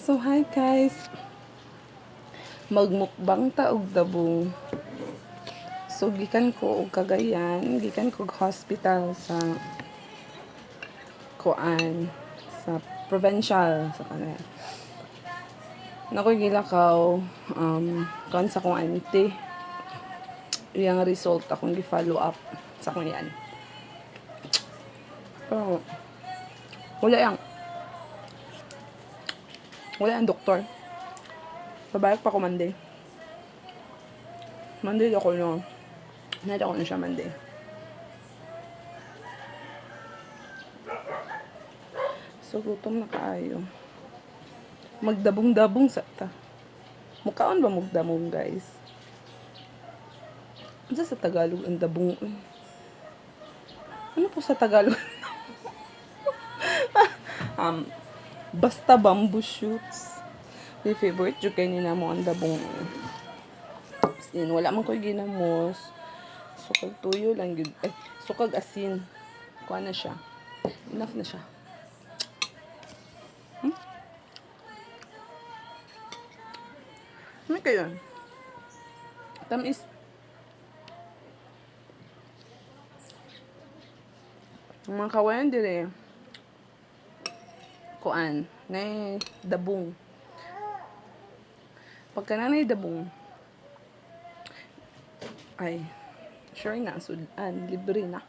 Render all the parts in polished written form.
So hi guys, magmukbang ta og dabong. So gikan ko og Cagayan, gikan ko og hospital sa Kuan, sa provincial sa kanila. Nakoy gilakaw kuan sa kong auntie. Iyang result akong gi-follow up sa kong yan. Pero wala yang doktor. Pabalik pa ko Monday. Monday ako no. Nada ko na siya Monday. So gutom na kaayo. Magdabong-dabong sa ta. Mukaon ba magdamong guys? Ano sa Tagalog ang dabong? Ano po sa Tagalog? Basta bamboo shoots. My favorite jud kay nina mo ang dabong. Sin wala man koy ginamos. Sukag tuyo lang gid. Ay, sukag asin. Kuha na siya. Enough na siya. Ano kayo? Tamis. Ang mga kawayan dire. Kuan. Na dabong. Pagka nanay dabong. Ay. Sure na. Sudan. Libre na.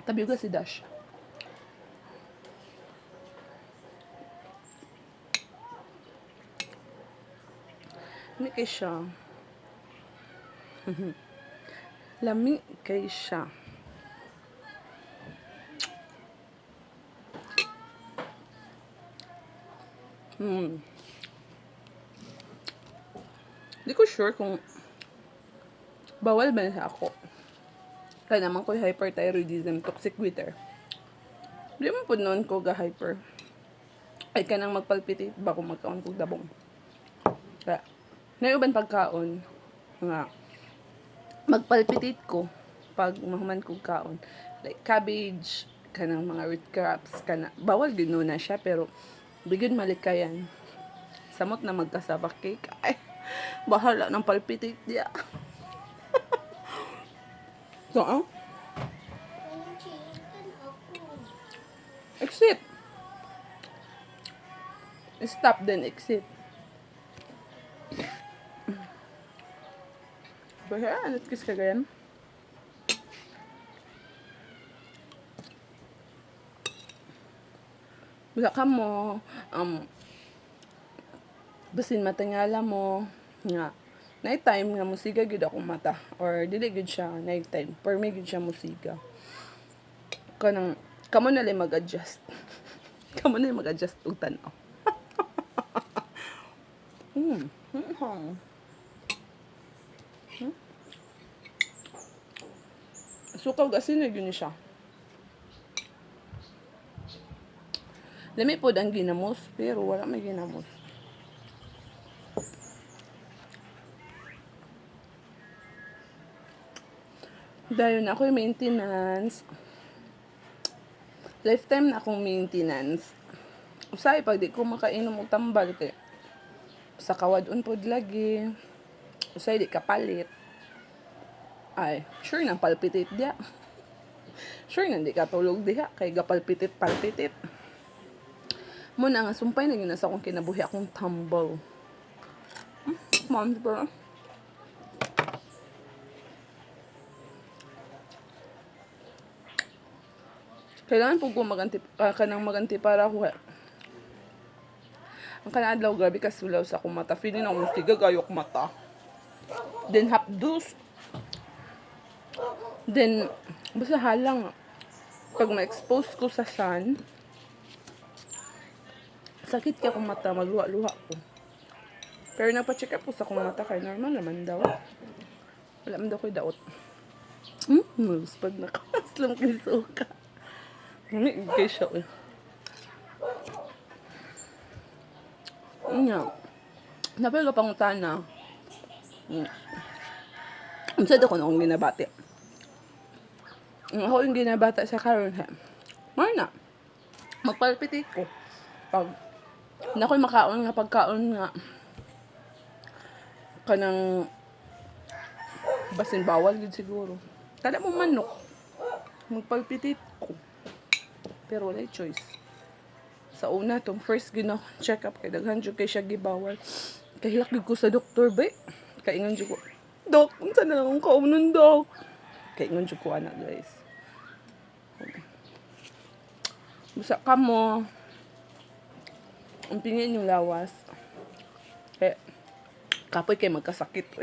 Tabi ko si Dash. Lami kay siya. Lami kay siya. Di ko sure kung bawal ba na ako. Kaya naman ko hyperthyroidism, toxic goiter. Di mo po noon ko ga-hyper. Ay ka nang magpalpitate ba kung magkaon kong dabong. Kaya, naiuban pagkaon, nga, magpalpitate ko pag mahuman kong kaon. Like cabbage, kanang mga root crops, kana. Bawal gino na siya, pero bigyan malikayan. Samot na magkasabak cake. Ay, bahala ng palpitate diya. So, exit. Stop then exit. Baya, anot kis Cagayan? Wala ka mo, basin matangala mo, nga, night time nga musiga gid akong mata, or dili gid siya night time, per me gid siya musiga. Kanang, kamo na lang mag-adjust. Kamo na lang mag-adjust og tanaw. Sukaw asin na yun siya. Lami po ang ginamos, pero wala may ginamos. Dahil na ako yung maintenance. Lifetime na akong maintenance. Usay, pag di ko makainom o tambal, kaya sa kawadun po lagi. Usay, di kapalit. Ay, sure nang palpitate diya. Sure nang di katulog diya. Kay gapalpitit-palpitit. Muna nga, sumpay na yun nasa akong kinabuhi akong tambal. Mom, bro. Kailangan po ko kanang maganti para ako. Ang kanadlaw grabe kasulaw sa akong mata. Feeling ako mustiga gayok mata. Then hapdos. Then, basta halang, pag ma-expose ko sa sun, sakit ka akong mata, magluha-luha ko. Pero nagpa-check up ko sa akong mata, kaya normal naman daw. Wala man daw ko'y daot. Pag nakaslam kay suka. Hindi kay siya. Nga. Napil ka pangutana. Ang sad ako noong ginabati. Ako yung ginabata sa karon ha. Marna. Magpalpitate ko. Pag nakoy makaon nga pagkaon nga kanang basin bawal gid siguro. Tada mo manok. Magpalpitate ko. Pero wala choice. Sa una tong first gina check up kay daghan jud kay siya gibawal. Kahilak gid ko sa doktor ba. Kaingon jud ko. Dok, unsa na lang akong kaunon, dok? Kaingon jud ko ana, guys. Busa ka mo. Ang pingin yung lawas. Kapoy kay magkasakit.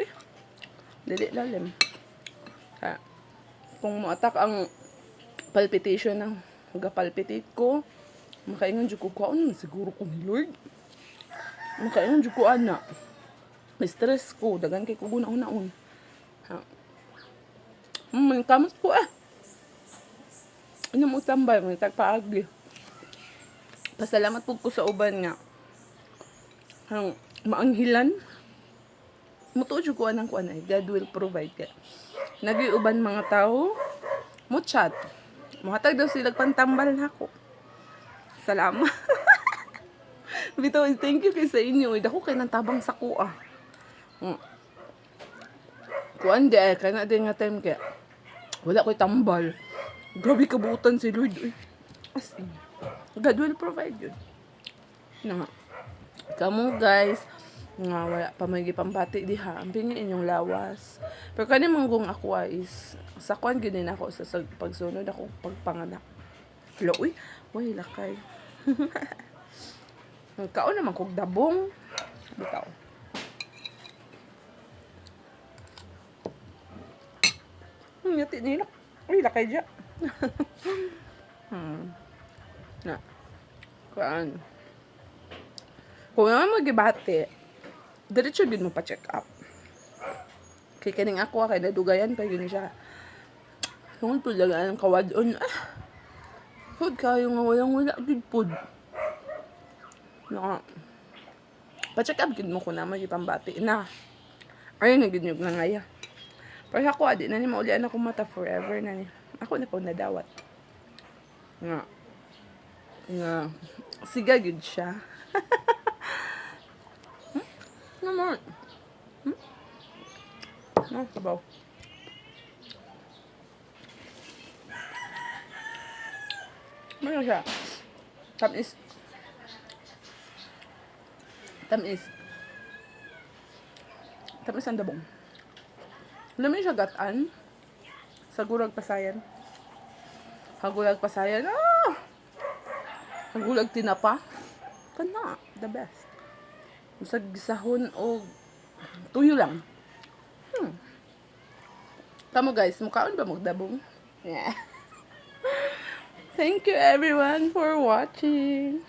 Dili lalim. Kung mo-attack ang palpitation ng palpitate ko, makaingon jud ko kaon siguro ko ni Lord. Makaingon jud ko ana. Stress ko, dagan kay ko guna-unaon. Kamot ko Ano mo tambay, may tagpaagi. Pasalamat po ko sa uban nga. Maanghilan. Mutuo jud ko anang kuan ay God will provide ka. Nagiuban mga tao mo chat. Muhatag daw sila pantambal nako. Salamat. Bitaw, thank you kay sa inyo. Dako kay nang tabang sa kuha. Kuan di ay kana din nga time kaya wala ko'y tambal. Grabe kabutan si Lord. As in, God will provide yun. Na kamu guys, nga wala pa may gipambati diha. Ang pingin inyong lawas. Pero kani manggong ako is sa kuan ginin ako sa pagsunod ako pagpanganak. Hello, uy, lakay. Kaon naman kog dabong. Bitaw. Ngati nila. Uy, lakay dya. Na. Kuan. Kung naman magibate, diretso din mo pa check up. Kay kaning ako, kay nadugayan pa yun siya. Kung po lagaan ang kawadon, hud kayo nga walang wala good food. Na, pa-check up gid mo ko na magipambati na. Ayun na gid yung nangaya. Pero ako, adi na ni maulian ako mata forever na ni. Ako na po nadawat. Nga. Siga gud siya. Naman. No, sabaw. Ano siya? Tamis. Tamis ang dabong. Alam siya gataan. Sa gulag pasayan. Hagulag pasayan. Hagulag tinapa. Kana. The best. Sa gisahon o tuyo lang. Kamu guys, mukhaon ba magdabong? Yeah. Thank you everyone for watching.